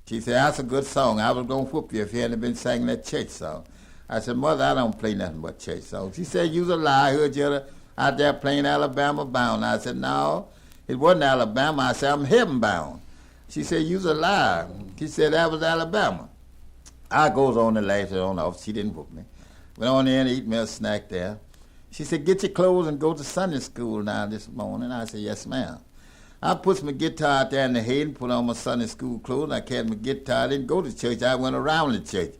She said, that's a good song. I was going to whoop you if you hadn't been singing that church song. I said, Mother, I don't play nothing but church songs. She said, you's a lie. I heard you out there playing Alabama Bound. I said, no, it wasn't Alabama. I said, I'm heaven bound. She said, you's a liar. She said, that was Alabama. I goes on and laughs it on off. She didn't whoop me. Went on in and eat me a snack there. She said, get your clothes and go to Sunday school now this morning. I said, yes, ma'am. I put my guitar out there in the hay and put on my Sunday school clothes. I carried my guitar. I didn't go to church. I went around the church.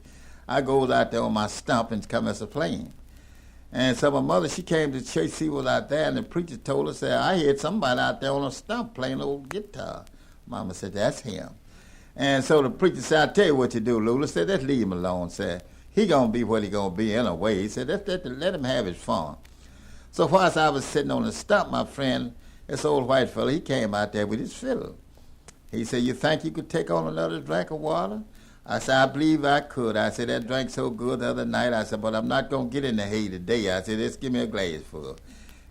I goes out there on my stump and come as a plane. And so my mother, she came to church, she was out there, and the preacher told her, said, I heard somebody out there on a stump playing old guitar. Mama said, that's him. And so the preacher said, I tell you what you do, Lula. Said, let's leave him alone. Said, he going to be what he going to be in a way. He said, let him have his fun. So whilst I was sitting on the stump, my friend, this old white fella, he came out there with his fiddle. He said, you think you could take on another drink of water? I said, I believe I could. I said, that drank so good the other night. I said, but I'm not going to get in the hay today. I said, just give me a glass full.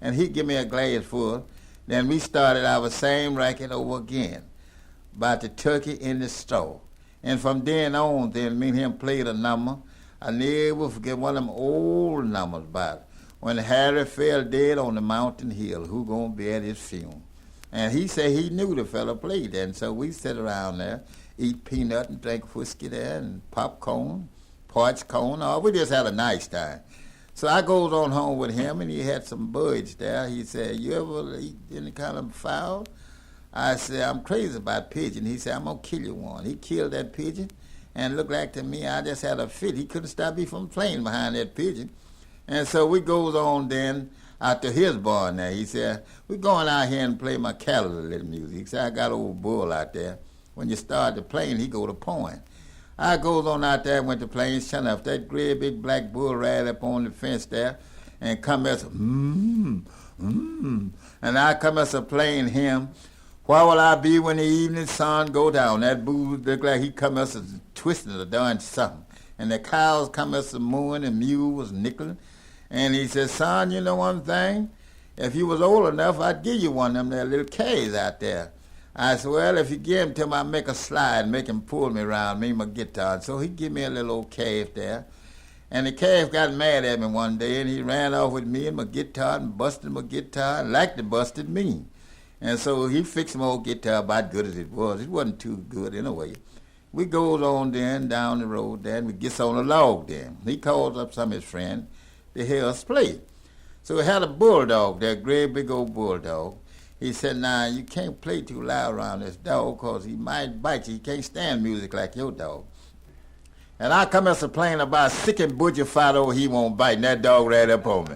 And he give me a glass full. Then we started our same racket over again about the turkey in the straw. And from then on, then me and him played a number. I never forget one of them old numbers about when Harry fell dead on the mountain hill, who gonna be at his funeral? And he said he knew the fella played that. And so we sit around there, eat peanut and drink whiskey there and popcorn, parched corn. Oh, we just had a nice time. So I goes on home with him, and he had some birds there. He said, you ever eat any kind of fowl? I said, I'm crazy about pigeon. He said, I'm going to kill you one. He killed that pigeon, and it looked like to me I just had a fit. He couldn't stop me from playing behind that pigeon. And so we goes on then out to his barn there. He said, we're going out here and play my cattle a little music. He said, I got old bull out there. When you start the playing, he go to point. I goes on out there and went to playing. Sure enough, that great big black bull right up on the fence there and come as, And I come as a playing him. Where will I be when the evening sun go down? That bull look like he come as a twisting or doing something. And the cows come as a mooing and mule was nickling. And he said, son, you know one thing? If you was old enough, I'd give you one of them there little calves out there. I said, well, if you give him to him, I'll make a slide, make him pull me around, me and my guitar. And so he give me a little old calf there. And the calf got mad at me one day, and he ran off with me and my guitar and busted my guitar, and like to busted me. And so he fixed my old guitar about good as it was. It wasn't too good anyway. We goes on then, down the road then, we gets on a log then. He calls up some of his friends to hear us play. So we had a bulldog there, great big old bulldog. He said, nah, you can't play too loud around this dog because he might bite you. He can't stand music like your dog. And I come as a playing about sick and butcher fight over he won't bite, and that dog right up on me.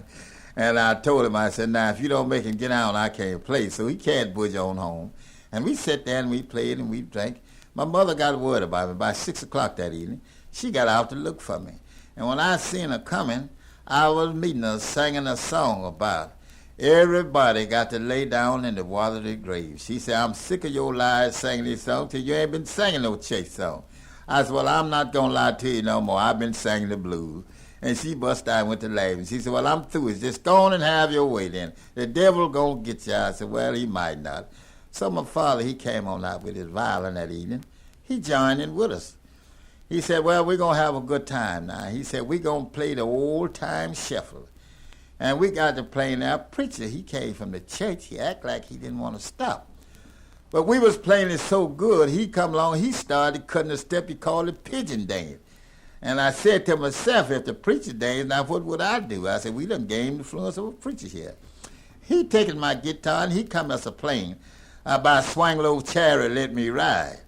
And I told him, I said, nah, if you don't make him get out, I can't play. So he can't budge on home. And we sat there and we played and we drank. My mother got word about me by 6 o'clock that evening. She got out to look for me. And when I seen her coming, I was meeting her singing a song about everybody got to lay down in the water of their grave. She said, I'm sick of your lies singing these songs till you ain't been singing no church song. I said, well, I'm not going to lie to you no more. I've been singing the blues. And she bust out and went to laughing. She said, well, I'm through. It's just go on and have your way then. The devil going to get you. I said, well, he might not. So my father, he came on out with his violin that evening. He joined in with us. He said, well, we're going to have a good time now. He said, we're going to play the old-time shuffle. And we got to play now. Preacher, he came from the church. He acted like he didn't want to stop. But we was playing it so good, he come along, he started cutting a step, he called it pigeon dance. And I said to myself, if the preacher dance, now what would I do? I said, we done gained the influence of a preacher here. He taking my guitar and he come as a playing about swing low chariot, let me ride.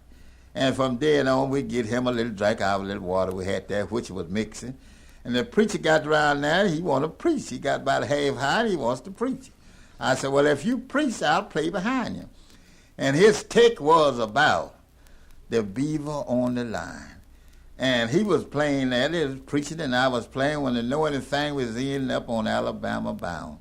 And from then on, we get him a little drink out of a little water we had there, which was mixing. And the preacher got around there, he want to preach. He got about half high, he wants to preach. I said, well, if you preach, I'll play behind you. And his take was about the beaver on the line. And he was playing that, he was preaching, and I was playing when the know anything was ending up on Alabama Bound.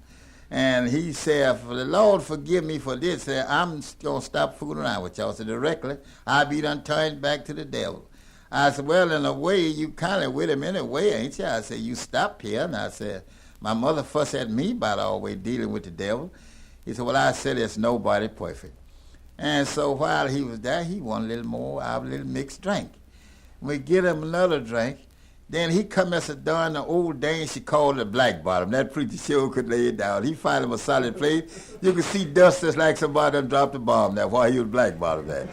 And he said, for the Lord forgive me for this, said, I'm going to stop fooling around with y'all. So directly, I'll be done turned back to the devil. I said, well, in a way, you kind of with him anyway, ain't you? I said, you stopped here. And I said, my mother fussed at me about always dealing with the devil. He said, well, I said, there's nobody perfect. And so while he was there, he wanted a little more out of a little mixed drink. We get him another drink. Then he come as a during the old days, she called it black bottom. That preacher sure could lay it down. He find him a solid place. You could see dust just like somebody done dropped a bomb there while he was black bottom there.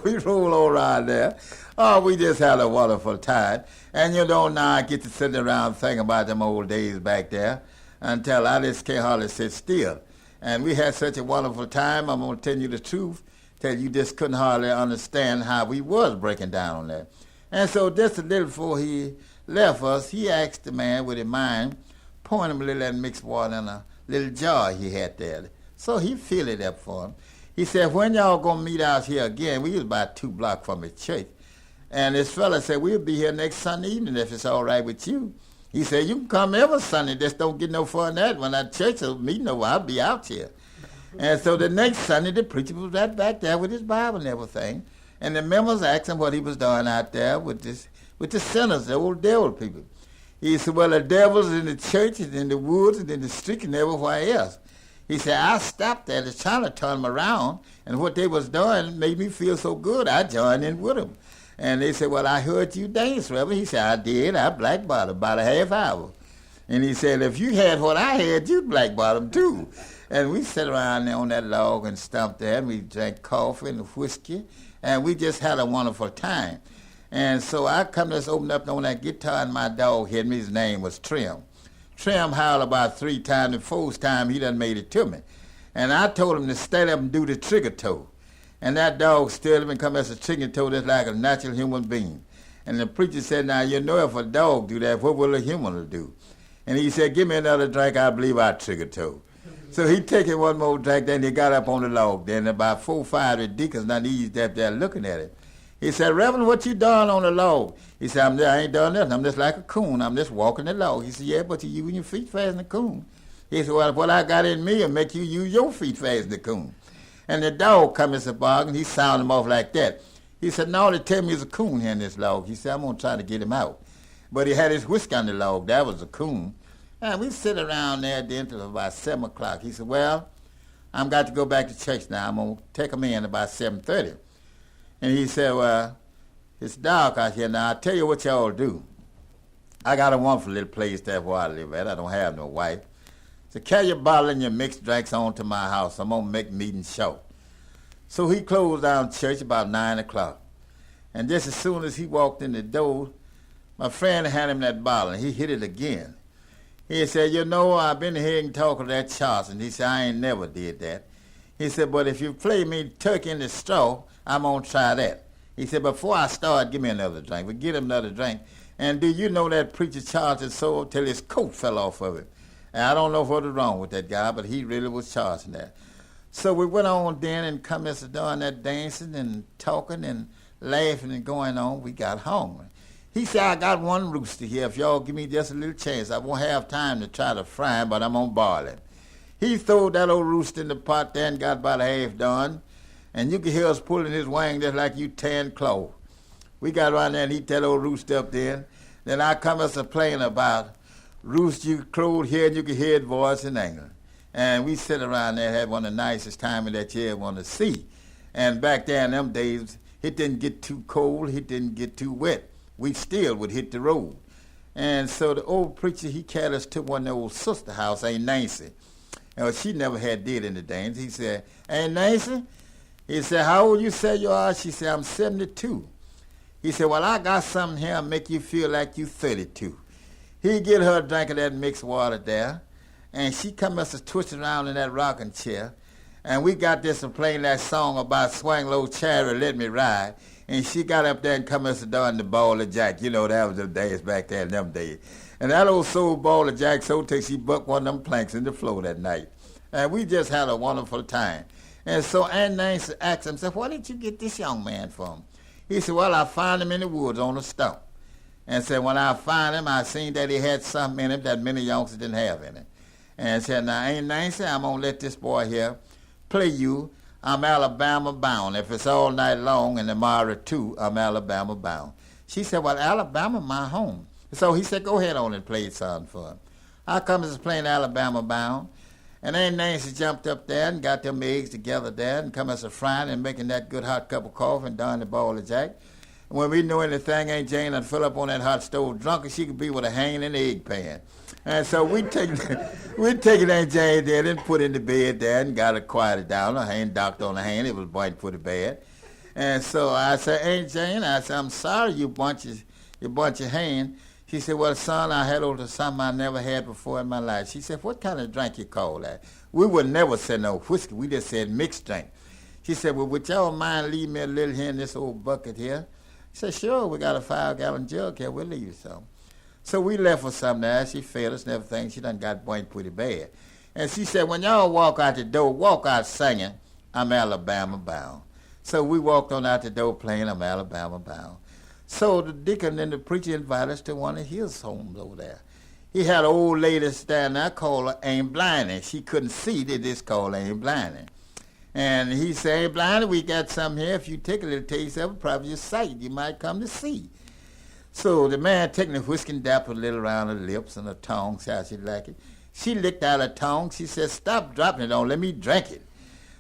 We roll all around there. Oh, we just had a wonderful time. And you know, now I get to sitting around thinking about them old days back there until I just can't hardly sit still. And we had such a wonderful time. I'm going to tell you the truth, till you just couldn't hardly understand how we was breaking down on that. And so just a little before he left us, he asked the man, would he mind pouring him a little of that mixed water in a little jar he had there. So he filled it up for him. He said, when y'all going to meet out here again? We was about 2 blocks from his church. And this fella said, we'll be here next Sunday evening if it's all right with you. He said, you can come every Sunday, just don't get no fun than that. When that church will meet over, I'll be out here. And so the next Sunday, the preacher was right back there with his Bible and everything. And the members asked him what he was doing out there with the sinners, the old devil people. He said, well, the devil's in the churches, in the woods, and in the streets, and everywhere else. He said, I stopped there to try to turn them around, and what they was doing made me feel so good, I joined in with them. And they said, well, I heard you dance, Reverend. He said, I did. I black bottom about a half hour. And he said, if you had what I had, you'd black bottom too. And we sat around there on that log and stomped there, and we drank coffee and whiskey, and we just had a wonderful time. And so I come just open up on that guitar, and my dog hit me. His name was Trim. Trim howled about 3 times. The 4th time, he done made it to me. And I told him to stand up and do the trigger toe. And that dog stood up and come as a trigger toe just like a natural human being. And the preacher said, now, you know, if a dog do that, what will a human do? And he said, give me another drink, I believe I trigger toe. So he taken one more drink, then he got up on the log. Then about 4 or 5 of the deacons done eased up there looking at him. He said, Reverend, what you doing on the log? He said, I ain't doing nothing. I'm just like a coon. I'm just walking the log. He said, yeah, but you using your feet fast in the coon. He said, well, what I got in me will make you use your feet fast in the coon. And the dog come as a bargain. He sounded him off like that. He said, no, they tell me there's a coon here in this log. He said, I'm going to try to get him out. But he had his whiskey on the log. That was a coon. And we sit around there then until about 7 o'clock. He said, well, I'm got to go back to church now. I'm going to take him in about 7:30. And he said, well, it's dark out here now. I'll tell you what y'all do. I got a wonderful little place there where I live at. I don't have no wife. So carry your bottle and your mixed drinks on to my house. I'm going to make meetings short. So he closed down church about 9 o'clock. And just as soon as he walked in the door, my friend had him that bottle, and he hit it again. He said, you know, I've been hearing talk of that Charleston. He said, I ain't never did that. He said, but if you play me turkey in the straw, I'm going to try that. He said, before I start, give me another drink. We get him another drink. And do you know that preacher charged his soul till his coat fell off of him? And I don't know what was wrong with that guy, but he really was charging that. So we went on then and come as doing that dancing and talking and laughing and going on. We got home. He said, I got one rooster here. If y'all give me just a little chance, I won't have time to try to fry him, but I'm going to boil him. He threw that old rooster in the pot there and got about half done. And you could hear us pulling his wing just like you tan cloth. We got around there and he that old rooster up there. Then I come as a playing about rooster you clothed here and you could hear his voice in England. And we sit around there and had one of the nicest times that you ever want to see. And back there in them days, it didn't get too cold, it didn't get too wet. We still would hit the road. And so the old preacher, he carried us to one of the old sister house, Aunt Nancy. And she never had did any dance. He said, Aunt Nancy? He said, how old you say you are? She said, I'm 72. He said, well, I got something here to make you feel like you 32. He get her a drink of that mixed water there, and she come us to twist around in that rocking chair, and we got this and playing that song about Swing Low Chariot, Let Me Ride, and she got up there and come us to doing the ball of jack. You know, that was the days back there in them days. And that old soul ball of jack so till she bucked one of them planks in the floor that night. And we just had a wonderful time. And so Aunt Nancy asked him, said, where did you get this young man from? He said, well, I found him in the woods on a stump. And said, when I found him, I seen that he had something in him that many youngsters didn't have in him. And said, now, Aunt Nancy, I'm going to let this boy here play you. I'm Alabama bound. If it's all night long and tomorrow too, I'm Alabama bound. She said, well, Alabama my home. So he said, go ahead on and play something for him. I come as playing Alabama bound. And Aunt Nancy jumped up there and got them eggs together there and come us a frying and making that good hot cup of coffee and down the ball of jack. And when we knew anything, Aunt Jane would fill up on that hot stove drunk as she could be with a hanging egg pan. And so we'd take Aunt Jane there and put in the bed there and got her quieted down. Her hand docked on the hand. It was biting for the bed. And so I said, Aunt Jane, I said, I'm sorry you bunch your hand. She said, well, son, I had over something I never had before in my life. She said, what kind of drink you call that? We would never say no whiskey. We just said mixed drink. She said, well, would y'all mind leaving me a little here in this old bucket here? I said, sure, we got a 5-gallon jug here. We'll leave you some. So we left her some there. She fed us and everything. She done got buoyant pretty bad. And she said, when y'all walk out the door, walk out singing, I'm Alabama bound. So we walked on out the door playing, I'm Alabama bound. So the deacon and the preacher invited us to one of his homes over there. He had an old lady standing there called her Aunt Bliney. She couldn't see, they just called her Aunt Bliney. And he said, Aunt Bliney, we got something here. If you take a little taste of it, probably your sight, you might come to see. So the man taking the whiskey and dapped a little around her lips and her tongue, see how she liked it. She licked out her tongue. She said, stop dropping it on, let me drink it.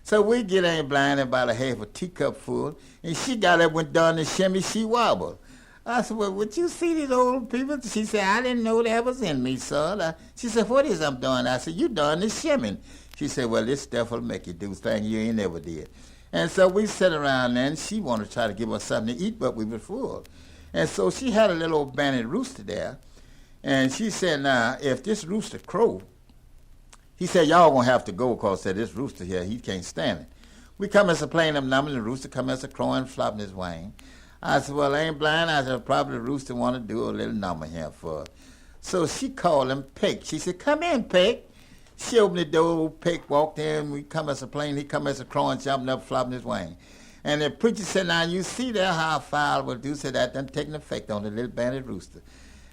So we get Aunt Bliney about a half a teacup full, and she got up, went down the shimmy, she wobbled. I said, well, would you see these old people? She said, I didn't know that was in me, son. She said, what is I'm doing? I said, you done the shimming. She said, well, this stuff will make you do things you ain't never did. And so we sat around there, and she wanted to try to give us something to eat, but we were full. And so she had a little old banded rooster there, and she said, now, if this rooster crow, he said, y'all gonna have to go because this rooster here, he can't stand it. We come as a playing them numbers, and the rooster come as a crowing, flopping his wing. I said, well, Aunt Blind, I said, probably the rooster want to do a little number here for her. So she called him Peck. She said, come in, Peck. She opened the door, Peck walked in, we come as a plane, he come as a crowing, jumping up, flopping his wing. And the preacher said, now you see there how foul will do, said that done taking effect on the little banded rooster.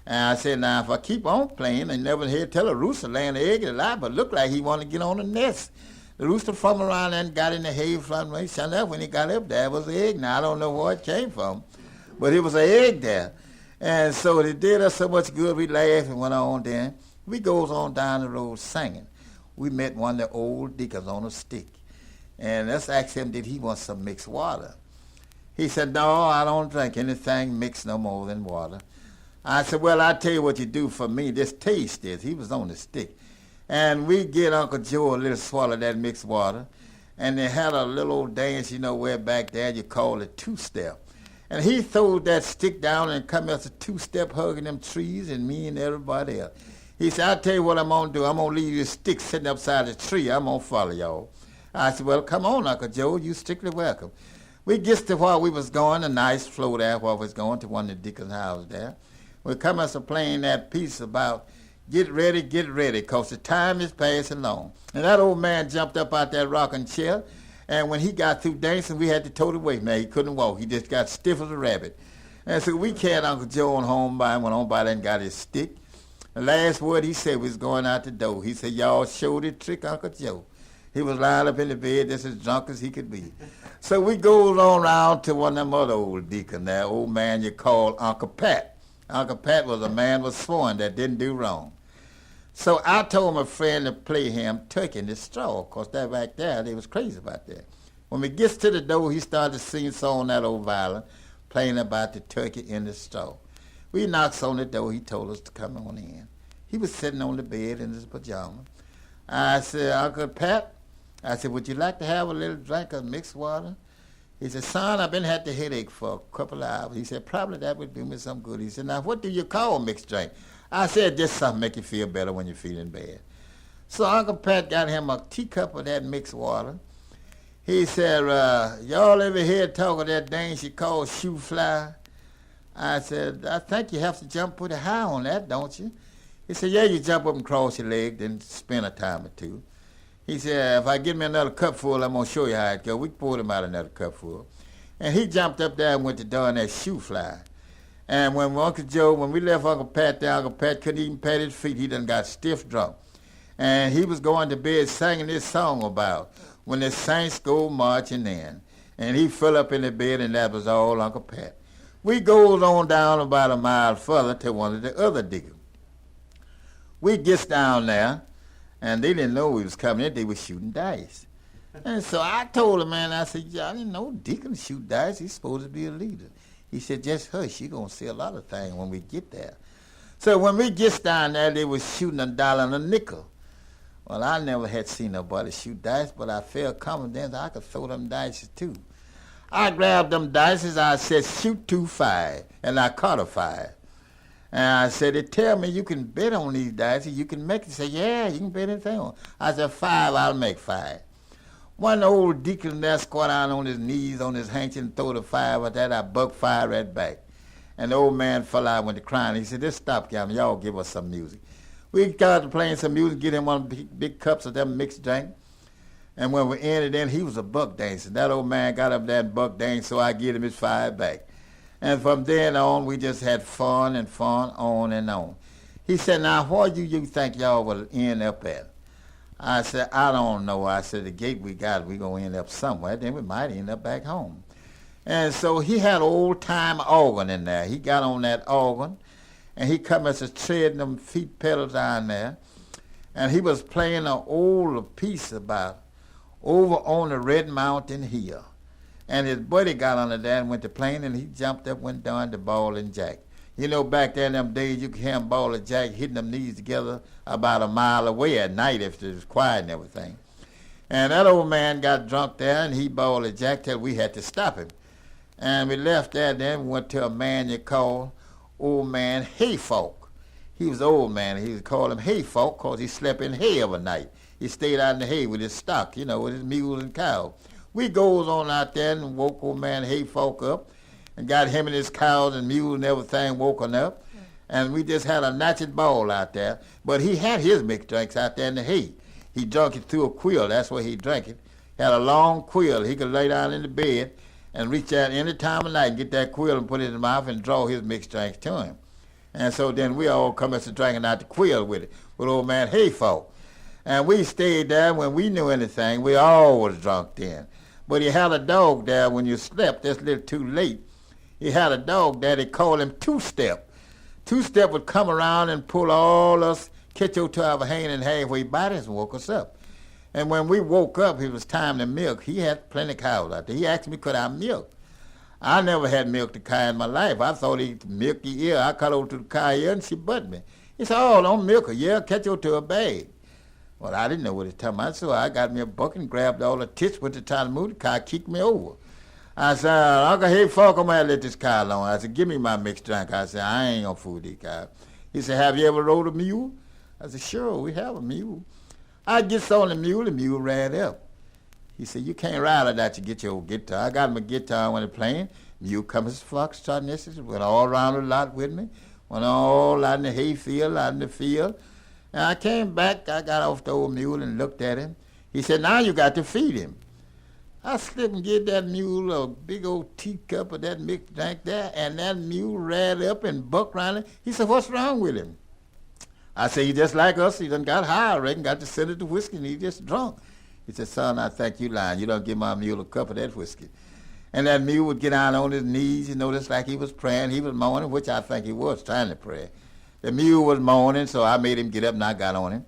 And I said, now if I keep on playing, I never hear tell a rooster laying the egg in the lie, but looked like he wanted to get on the nest. The rooster from around there and got in the hay from me. Sure enough, when he got up there, it was an egg. Now I don't know where it came from, but it was an egg there. And so it did us so much good, we laughed and went on then. We goes on down the road singing. We met one of the old deacons on a stick. And let's ask him, did he want some mixed water? He said, no, I don't drink anything mixed no more than water. I said, well, I'll tell you what you do for me. This taste this. He was on the stick. And we get Uncle Joe a little swallow of that mixed water. And they had a little old dance, you know, where back there you call it two-step. And he threw that stick down and come as a two-step hugging them trees and me and everybody else. He said, I'll tell you what I'm going to do. I'm going to leave this stick sitting upside the tree. I'm going to follow y'all. I said, well, come on, Uncle Joe. You strictly welcome. We gets to where we was going, a nice flow there where we was going to one of the deacon's houses there. We come us playing that piece about get ready, 'cause the time is passing along. And that old man jumped up out that rocking chair, and when he got through dancing, we had to tote away. Man, he couldn't walk. He just got stiff as a rabbit. And so we carried Uncle Joe on home by and went on by there and got his stick. The last word he said was going out the door. He said, y'all showed the trick, Uncle Joe. He was lying up in the bed just as drunk as he could be. So we goes on around to one of them other old deacons there, old man you call Uncle Pat. Uncle Pat was a man was sworn that didn't do wrong. So I told my friend to play him Turkey in the Straw, 'cause that back there, they was crazy about that. When we gets to the door, he started singing song that old violin, playing about the turkey in the straw. We knocks on the door, he told us to come on in. He was sitting on the bed in his pajamas. I said, Uncle Pat, I said, would you like to have a little drink of mixed water? He said, son, I've been had the headache for a couple of hours. He said, probably that would do me some good. He said, now what do you call mixed drink? I said, just something make you feel better when you're feeling bad. So Uncle Pat got him a teacup of that mixed water. He said, y'all ever hear talk of that thing she called shoe fly? I said, I think you have to jump pretty high on that, don't you? He said, yeah, you jump up and cross your leg, then spin a time or two. He said, if I get me another cupful, I'm going to show you how it goes. We poured him out another cupful. And he jumped up there and went to doing that shoe fly. And when Uncle Joe, when we left Uncle Pat there, Uncle Pat couldn't even pat his feet. He done got stiff drunk. And he was going to bed singing this song about when the saints go marching in. And he fell up in the bed, and that was all Uncle Pat. We goes on down about a mile further to one of the other diggers. We gets down there, And they didn't know we was coming in. They were shooting dice. And so I told the man, I said, yeah, I didn't know Deacon shoot dice. He's supposed to be a leader. He said, just hush. You're going to see a lot of things when we get there. So when we get down there, they was shooting $1 and a nickel. Well, I never had seen nobody shoot dice, but I felt confident I could throw them dice too. I grabbed them dice, I said, shoot 2 5, and I caught a 5. And I said, they tell me you can bet on these dice, you can make it. He said, yeah, you can bet anything on. I said, 5, I'll make 5. One old deacon there squat down on his knees, on his hanky, and throw the 5 at that. I bucked 5 right back. And the old man fell out, went to crying. He said, just stop, Gavin. Y'all give us some music. We started playing some music, get him one of the big cups of them mixed drink. And when we ended in, he was a buck dancer. That old man got up there and buck danced, so I gave him his 5 back. And from then on, we just had fun and fun on and on. He said, now, where do you think y'all will end up at? I said, I don't know. I said, the gate we got, we're going to end up somewhere. Then we might end up back home. And so he had an old-time organ in there. He got on that organ, and he come as a treading them feet pedals down there. And he was playing an old piece about over on the Red Mountain Hill. And his buddy got under there and went to playing, and he jumped up, went down to ball and jack. You know, back there in them days, you could hear him ball and jack hitting them knees together about a mile away at night if it was quiet and everything. And that old man got drunk there, and he balled and jack till we had to stop him. And we left there, then we went to a man you call Old Man Hayfolk. He was an old man. He would call him Hayfolk because he slept in hay every night. He stayed out in the hay with his stock, you know, with his mules and cows. We goes on out there and woke old man Hayfolk up and got him and his cows and mules and everything woken up. And we just had a natural ball out there. But he had his mixed drinks out there in the hay. He drank it through a quill. That's where he drank it. Had a long quill. He could lay down in the bed and reach out any time of night and get that quill and put it in his mouth and draw his mixed drinks to him. And so then we all come as to drinking out the quill with it, with old man Hayfolk. And we stayed there when we knew anything. We all was drunk then. But he had a dog there when you slept. That's a little too late. He had a dog there. They called him Two-Step. Two-Step would come around and pull all us, catch your to our hand and halfway bodies and woke us up. And when we woke up, it was time to milk. He had plenty of cows out there. He asked me, could I milk? I never had milked a cow in my life. I thought he'd milk the ear. I cut over to the cow ear and she butt me. He said, oh, don't milk her. Yeah, catch her to a bag. Well, I didn't know what he was talking about, so I got me a bucket and grabbed all the tits, went to try to move the cow, kicked me over. I said, Uncle Hayfolk, I'm going to let this cow alone. I said, give me my mixed drink. I said, I ain't going to fool these cows. He said, have you ever rode a mule? I said, sure, we have a mule. I gets on the mule ran up. He said, you can't ride it out, you get your old guitar. I got him a guitar when he playing. Mule comes foxtrot nesses, went all around the lot with me, went all out in the hayfield, out in the field. And I came back, I got off the old mule and looked at him. He said, now you got to feed him. I slipped and gave that mule a big old teacup of that mixed drink there, and that mule ran up and bucked around it. He said, what's wrong with him? I said, he just like us. He done got high, I reckon, got to send it to whiskey, and he just drunk. He said, son, I think you lying. You don't give my mule a cup of that whiskey. And that mule would get down on his knees, you know, just like he was praying. He was moaning, which I think he was trying to pray. The mule was moaning, so I made him get up, and I got on him.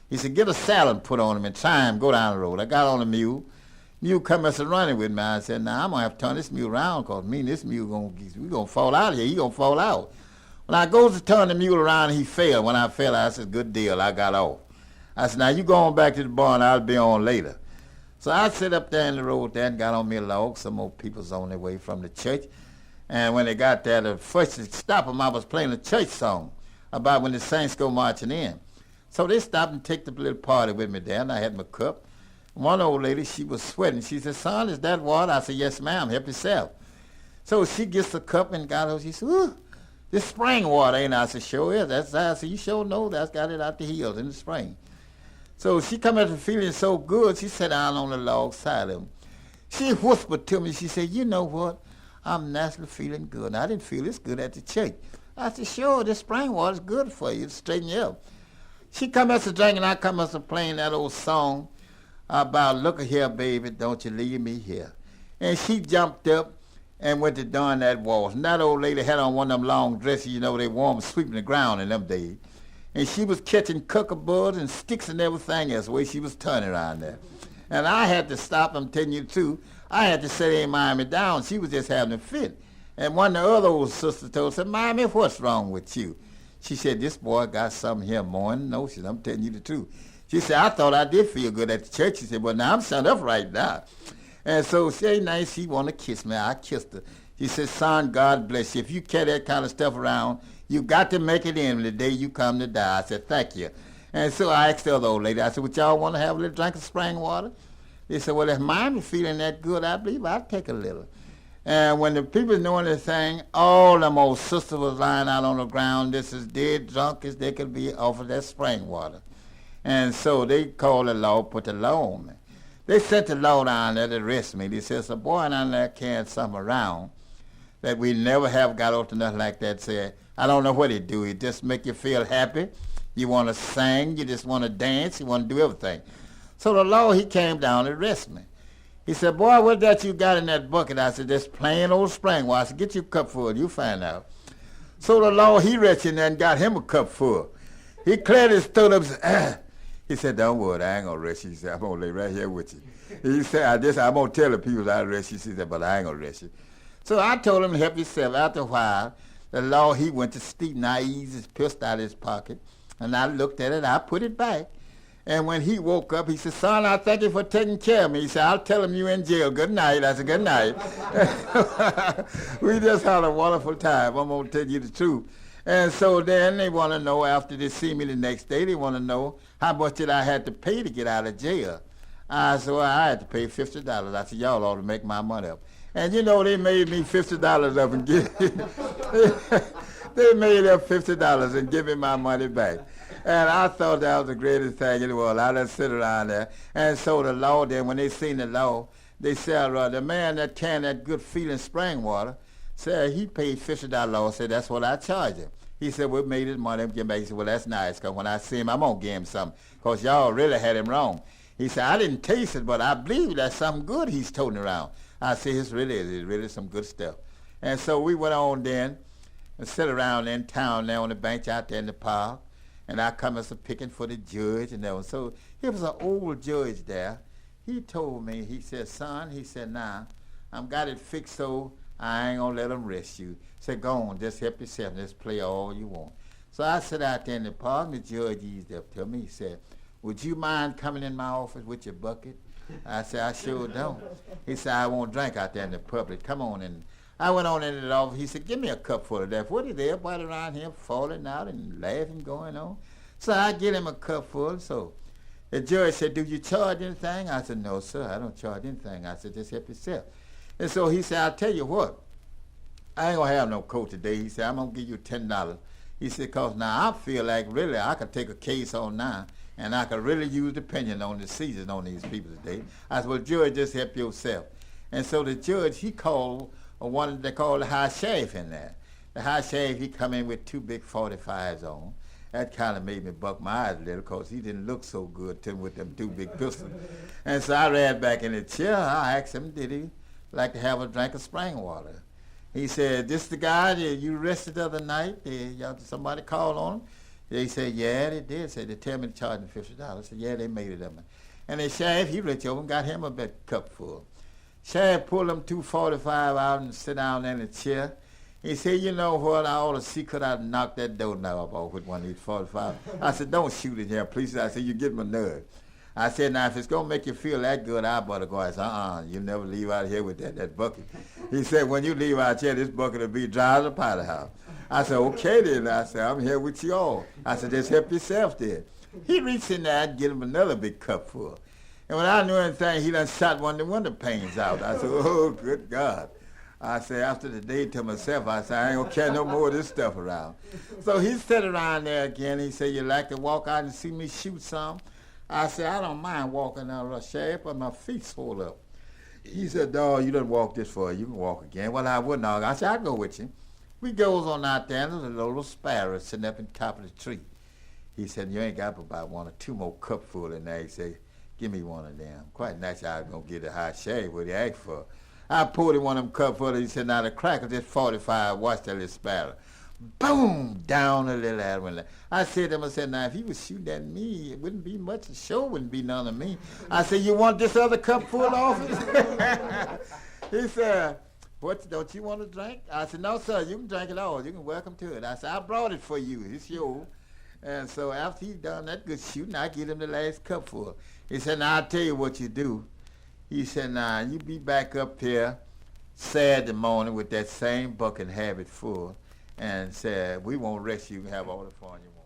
He said, get a saddle and put on him and try him, go down the road. I got on the mule. Mule come us running with me. I said, now I'm going to have to turn this mule around because me and this mule, we going to fall out of here. He going to fall out. When I goes to turn the mule around, he fell. When I fell, I said, good deal, I got off. I said, now you go on back to the barn, I'll be on later. So I sit up there in the road there and got on me a log. Some more people's on their way from the church. And when they got there, the first to stop them, I was playing a church song about when the saints go marching in. So they stopped and took the little party with me there, and I had my cup. One old lady, she was sweating. She said, son, is that water? I said, yes, ma'am, help yourself. So she gets the cup and got her. She said, ooh, this spring water, ain't it? I said, sure is. That's I said, you sure know that's got it out the hills in the spring. So she come after feeling so good, she sat down on the log side of him. She whispered to me, she said, you know what? I'm naturally feeling good. And I didn't feel this good at the church. I said, sure, this spring water's good for you to straighten you up. She come after drinking, I come after playing that old song about, look here, baby, don't you leave me here. And she jumped up and went to doing that waltz. And that old lady had on one of them long dresses, you know, they wore them sweeping the ground in them days. and she was catching cuckabugs and sticks and everything else the way she was turning around there. And I had to stop, I'm telling you the truth. I had to say, Miami down. She was just having a fit. And one of the other old sisters told her, said, Miami, what's wrong with you? She said, this boy got something here more than notion. I'm telling you the truth. She said, I thought I did feel good at the church. She said, well, now I'm shut up right now. And so she ain't nice. She want to kiss me. I kissed her. She said, son, God bless you. If you carry that kind of stuff around, you got to make it in the day you come to die. I said, thank you. And so I asked the other old lady, I said, would y'all want to have a little drink of spring water? They said, well, if Miami feeling that good, I believe I'll take a little. And when the people knowing this thing, all them old sisters was lying out on the ground, just as dead drunk as they could be off of that spring water. And so they called the law, put the law on me. They sent the law down there to arrest me. They said, a boy down there carrying something around that we never have got up to nothing like that. Said, I don't know what it do. It just make you feel happy. You want to sing. You just want to dance. You want to do everything. So the law, he came down to arrest me. He said, boy, what that you got in that bucket? I said, just plain old spring water. I said, get your cup full. You find out. So the law, he reached in there and got him a cup full. He cleared his throat up and said, He said, don't worry, I ain't going to arrest you. He said, I'm going to lay right here with you. He said, I'm going to tell the people I arrest you. He said, but I ain't going to arrest you. So I told him to help himself. After a while, the law, he went to sleep, and I eased his pistol out of his pocket, and I looked at it, I put it back. And when he woke up, he said, son, I thank you for taking care of me. He said, I'll tell him you in jail. Good night. I said, good night. We just had a wonderful time. I'm going to tell you the truth. And so then they want to know, after they see me the next day, they want to know how much did I had to pay to get out of jail. I said, well, I had to pay $50. I said, y'all ought to make my money up. And you know, they made me $50 up and they made up $50 and give me my money back. And I thought that was the greatest thing in the world. I just sit around there. And so the law then, when they seen the law, they said, the man that carried that good feeling spring water, said he paid $50. Law said, that's what I charge him. He said, we made his money up, get back. He said, well, that's nice, because when I see him, I'm going to give him something, because y'all really had him wrong. He said, I didn't taste it, but I believe that's something good he's toting around. I said, it's really some good stuff. And so we went on then and sat around in town there on the bench out there in the park, and I come as a picking for the judge and that. So there was an old judge there. He told me, he said, son, he said, nah, I've got it fixed so I ain't going to let them arrest you. Said, go on, just help yourself, just play all you want. So I sat out there in the park, and the judge eased up to me. He said, would you mind coming in my office with your bucket? I said, I sure don't. He said, I won't drink out there in the public. Come on in. I went on into the office. He said, give me a cup full of that. What is everybody around here falling out and laughing going on? So I get him a cup full. So the judge said, do you charge anything? I said, no, sir, I don't charge anything. I said, just help yourself. And so he said, I'll tell you what, I ain't going to have no coat today. He said, I'm going to give you $10. He said, because now I feel like really I could take a case on now, and I could really use the opinion on the season on these people today. I said, well, judge, just help yourself. And so the judge, he called one they called the high sheriff in there. The high sheriff, he come in with 2 big 45s on. That kind of made me buck my eyes a little, because he didn't look so good to him with them 2 big pistols. And so I ran back in the chair. I asked him, did he like to have a drink of spring water? He said, this the guy that you arrested the other night? Somebody called on him? They said, yeah, they did. Said, they tell me to charge him $50. I said, yeah, they made it up. And the sheriff, he reached over and got him a big cup full. Sheriff pulled them 245 out and sit down in the chair. He said, you know what, I ought to see could I knock that doorknob off with one of these 45. I said, don't shoot it here, please. I said, you get my nerve. I said, now, if it's going to make you feel that good, I better go. I said, you never leave out here with that bucket. He said, when you leave out here, this bucket will be dry as a powder house. I said, okay then. I said, I'm here with you all. I said, just help yourself then. He reached in there and get him another big cup full. And when I knew anything, he done shot one of the window panes out. I said, oh, good God. I said, after the day to myself, I said, I ain't going to carry no more of this stuff around. So he sat around there again. He said, you like to walk out and see me shoot some? I said, I don't mind walking out, Sheriff, but my feet swole up. He said, dawg, you done walk this far. You can walk again. Well, I wouldn't. I said, I'll go with you. We goes on out there, and there's a little sparrow sitting up in the top of the tree. He said, you ain't got about 1 or 2 more cupful in there. He said, give me one of them. Quite naturally, I was going to get the high sheriff what he asked for. I poured him one of them cupfuls. He said, now the crack of this 45, watch that little sparrow. boom, down the little lad went. I said to him, I said, now if he was shooting at me, it wouldn't be much. The show wouldn't be none of me. I said, you want this other cup full of it? He said, what, don't you want to drink? I said, no, sir, you can drink it all. You can welcome to it. I said, I brought it for you. It's yours. And so after he done that good shooting, I give him the last cup full. He said, now I'll tell you what you do. He said, now you be back up here Saturday morning with that same bucket and have it full. And said, we won't rest you, have all the fun you want.